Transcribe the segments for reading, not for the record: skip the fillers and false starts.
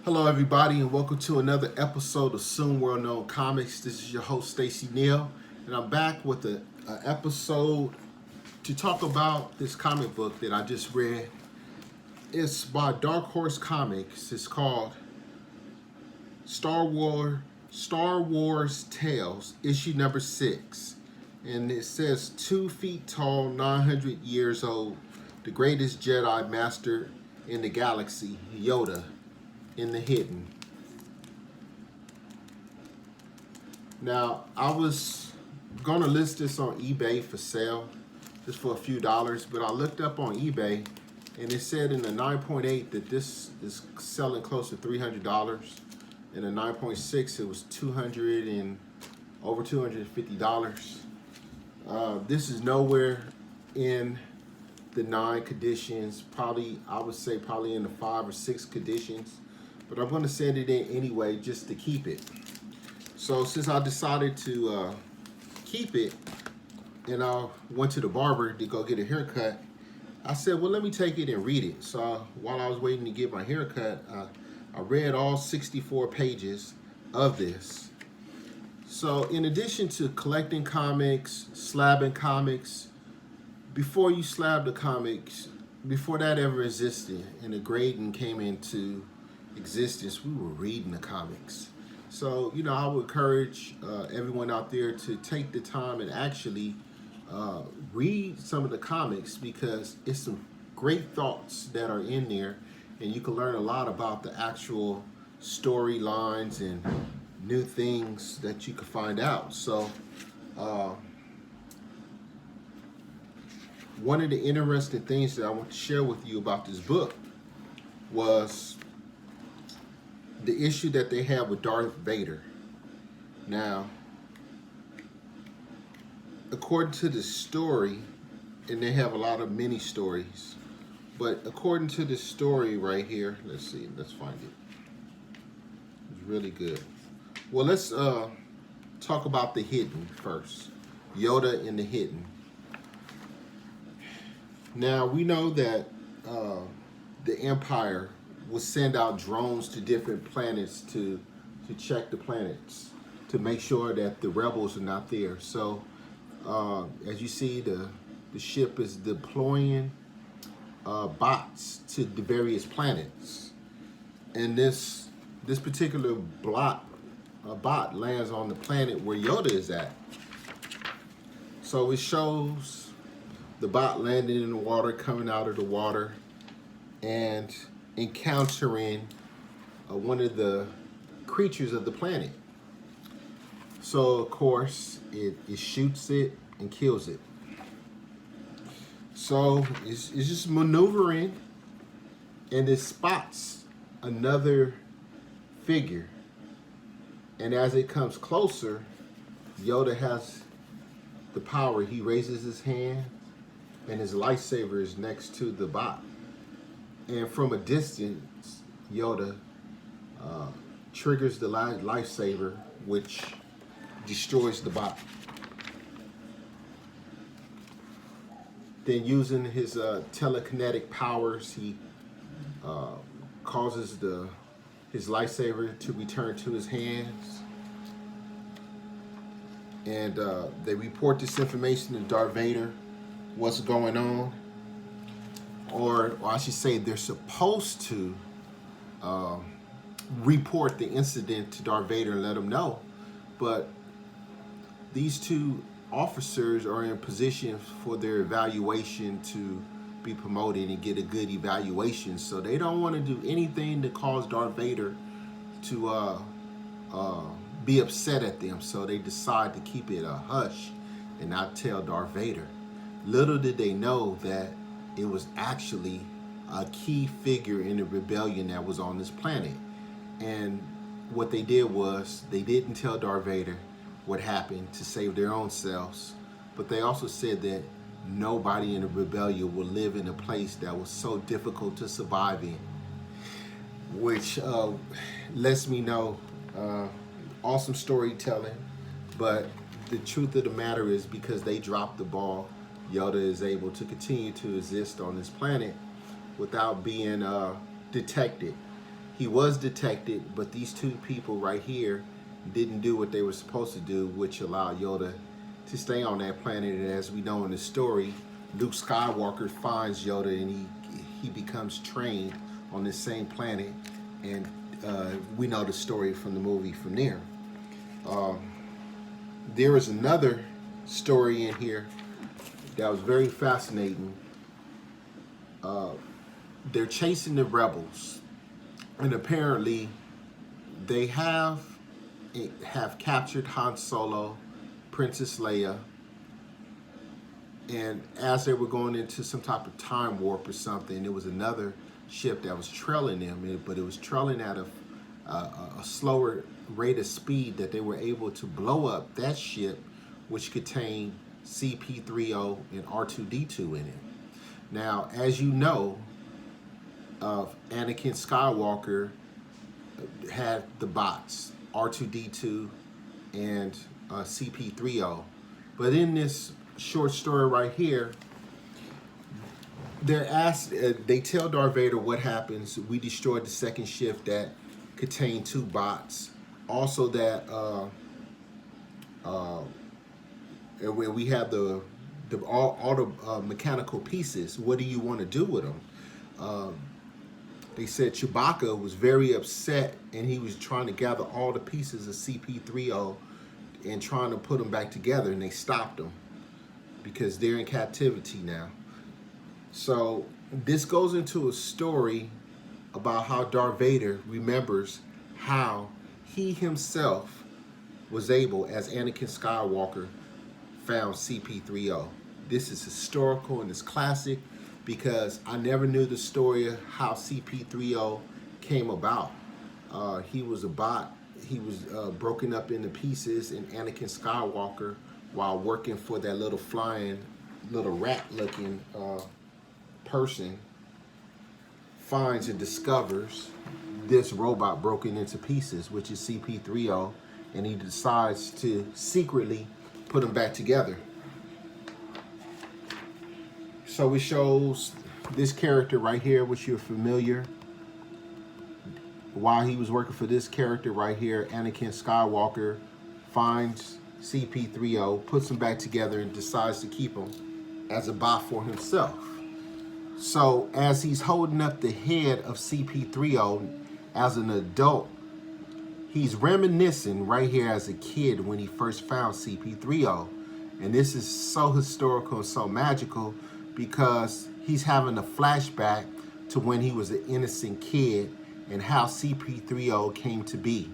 Hello, everybody, and welcome to another episode of Soon World Known Comics. This is your host, Stacy Neal, and I'm back with an episode to talk about this comic book that I just read. It's by Dark Horse Comics. It's called Star Wars Tales, issue number 6. And it says 2 feet tall, 900 years old, the greatest Jedi Master in the galaxy, Yoda, in the hidden. Now, I was gonna list this on eBay for sale, just for a few dollars, but I looked up on eBay and it said in the 9.8 that this is selling close to $300. In the 9.6 it was over $250. This is nowhere in the 9 conditions, probably I would say probably in the 5 or 6 conditions, but I'm going to send it in anyway just to keep it. So since I decided to keep it and I went to the barber to go get a haircut, I said, well, let me take it and read it. So while I was waiting to get my haircut, I read all 64 pages of this. So in addition to collecting comics, slabbing comics, before you slab the comics, before that ever existed and the grading came into existence, we were reading the comics. So, I would encourage everyone out there to take the time and actually read some of the comics, because it's some great thoughts that are in there, and you can learn a lot about the actual storylines and new things that you can find out. So, one of the interesting things that I want to share with you about this book was the issue that they have with Darth Vader. Now, according to the story, and they have a lot of mini stories, but according to the story right here, let's find it. It's really good. Well, let's talk about the hidden first. Yoda in the hidden. Now, we know that the Empire will send out drones to different planets to check the planets, to make sure that the rebels are not there. So, as you see, the ship is deploying bots to the various planets. And this particular bot lands on the planet where Yoda is at. So it shows the bot landing in the water, coming out of the water, and encountering one of the creatures of the planet. So of course it shoots it and kills it. So it's just maneuvering, and it spots another figure, and as it comes closer, Yoda has the power. He raises his hand and his lightsaber is next to the bot. And from a distance, Yoda triggers the lightsaber, which destroys the bot. Then, using his telekinetic powers, he causes his lightsaber to return to his hands. And they report this information to Darth Vader, what's going on. Or I should say, they're supposed to report the incident to Darth Vader and let him know. But these two officers are in position for their evaluation to be promoted and get a good evaluation. So they don't want to do anything to cause Darth Vader to be upset at them. So they decide to keep it a hush and not tell Darth Vader. Little did they know that it was actually a key figure in the rebellion that was on this planet. And what they did was, they didn't tell Darth Vader what happened to save their own selves, but they also said that nobody in the rebellion would live in a place that was so difficult to survive in, which lets me know awesome storytelling. But the truth of the matter is, because they dropped the ball, Yoda is able to continue to exist on this planet without being detected. He was detected, but these two people right here didn't do what they were supposed to do, which allowed Yoda to stay on that planet. And as we know in the story, Luke Skywalker finds Yoda and he becomes trained on this same planet. And we know the story from the movie from there. There is another story in here that was very fascinating. They're chasing the rebels, and apparently they have captured Han Solo, Princess Leia, and as they were going into some type of time warp or something, there was another ship that was trailing them, but it was trailing at a slower rate of speed, that they were able to blow up that ship, which contained CP3O and R2D2 in it. Now, as you know, Anakin Skywalker had the bots, R2D2 and CP3O. But in this short story right here, they're asked, they tell Darth Vader what happens. We destroyed the second ship that contained 2 bots. Also that and when we have all the mechanical pieces, what do you want to do with them? They said Chewbacca was very upset, and he was trying to gather all the pieces of CP3O and trying to put them back together, and they stopped them because they're in captivity now. So this goes into a story about how Darth Vader remembers how he himself was able, as Anakin Skywalker, found CP3O. This is historical and it's classic because I never knew the story of how CP3O came about. He was a bot. He was broken up into pieces, and Anakin Skywalker, while working for that little flying, little rat-looking person, finds and discovers this robot broken into pieces, which is CP3O, and he decides to secretly put them back together. So it shows this character right here, which you're familiar. While he was working for this character right here, Anakin Skywalker finds CP3O, puts them back together, and decides to keep them as a bot for himself. So as he's holding up the head of CP3O as an adult, he's reminiscing right here as a kid when he first found CP3O. And this is so historical and so magical because he's having a flashback to when he was an innocent kid and how CP3O came to be.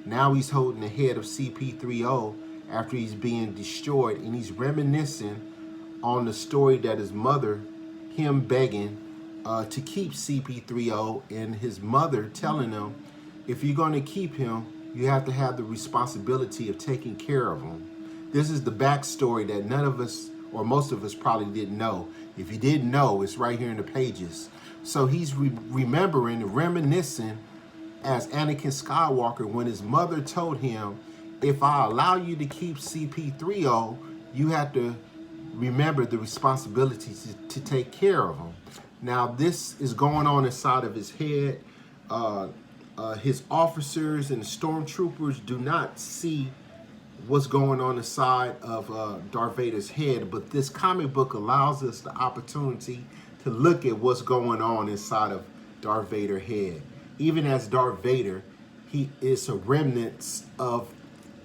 Now he's holding the head of CP3O after he's being destroyed, and he's reminiscing on the story that his mother, him begging to keep CP3O, and his mother telling him, if you're going to keep him, you have to have the responsibility of taking care of him. This is the backstory that none of us, or most of us, probably didn't know. If you didn't know, it's right here in the pages. So he's remembering and reminiscing as Anakin Skywalker when his mother told him, if I allow you to keep CP3O, you have to remember the responsibility to take care of him. Now this is going on inside of his head. His officers and the stormtroopers do not see what's going on inside of Darth Vader's head, but this comic book allows us the opportunity to look at what's going on inside of Darth Vader's head. Even as Darth Vader, he is a remnant of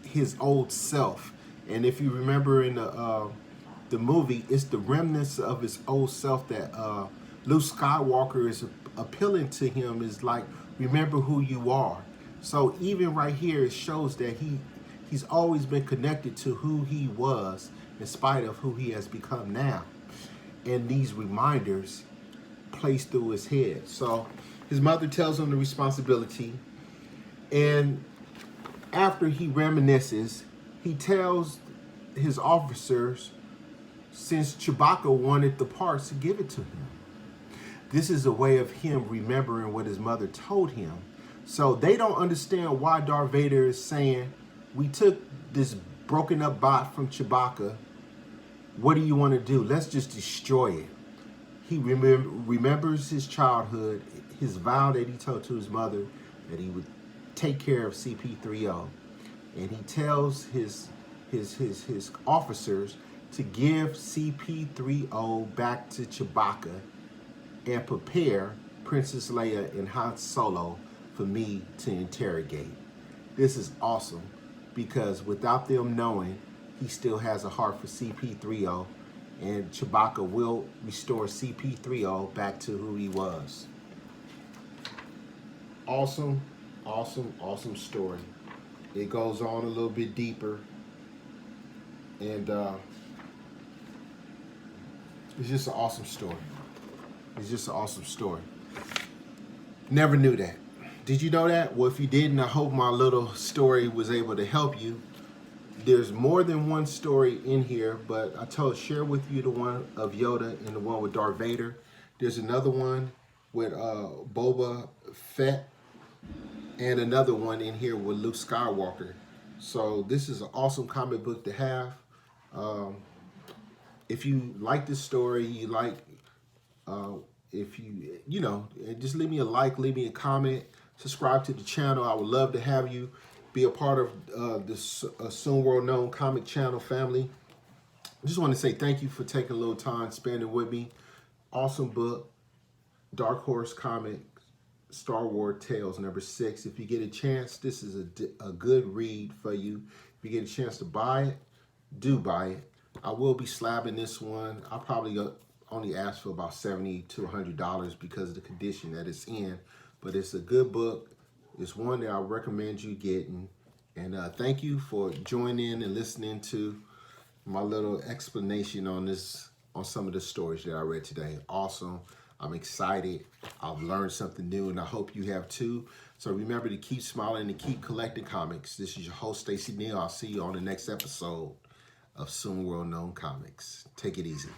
his old self. And if you remember in the movie, it's the remnants of his old self that Luke Skywalker is appealing to him, is like, remember who you are. So even right here, it shows that he's always been connected to who he was in spite of who he has become now. And these reminders place through his head. So his mother tells him the responsibility, and after he reminisces, he tells his officers, since Chewbacca wanted the parts, to give it to him. This is a way of him remembering what his mother told him. So they don't understand why Darth Vader is saying, we took this broken up bot from Chewbacca. What do you want to do? Let's just destroy it. He remembers his childhood, his vow that he told to his mother that he would take care of CP3O, and he tells his officers to give CP3O back to Chewbacca and prepare Princess Leia and Han Solo for me to interrogate. This is awesome because without them knowing, he still has a heart for CP3O, and Chewbacca will restore CP3O back to who he was. Awesome, awesome, awesome story. It goes on a little bit deeper, and it's just an awesome story. It's just an awesome story. Never knew that. Did you know that? Well, if you didn't, I hope my little story was able to help you. There's more than one story in here, but I share with you the one of Yoda and the one with Darth Vader. There's another one with Boba Fett, and another one in here with Luke Skywalker. So this is an awesome comic book to have. If you like this story, you like, if you know, just leave me a like, leave me a comment, subscribe to the channel. I would love to have you be a part of this Soon World Known comic channel family. I just want to say thank you for taking a little time spending with me. Awesome book, Dark Horse Comics, Star Wars Tales #6. If you get a chance, this is a good read for you. If you get a chance to buy it, do buy it. I will be slabbing this one. I'll probably only ask for about $70 to $100 because of the condition that it's in. But it's a good book. It's one that I recommend you getting. And thank you for joining in and listening to my little explanation on some of the stories that I read today. Awesome. I'm excited. I've learned something new, and I hope you have too. So remember to keep smiling and keep collecting comics. This is your host, Stacey Neal. I'll see you on the next episode of Soon World Known Comics. Take it easy.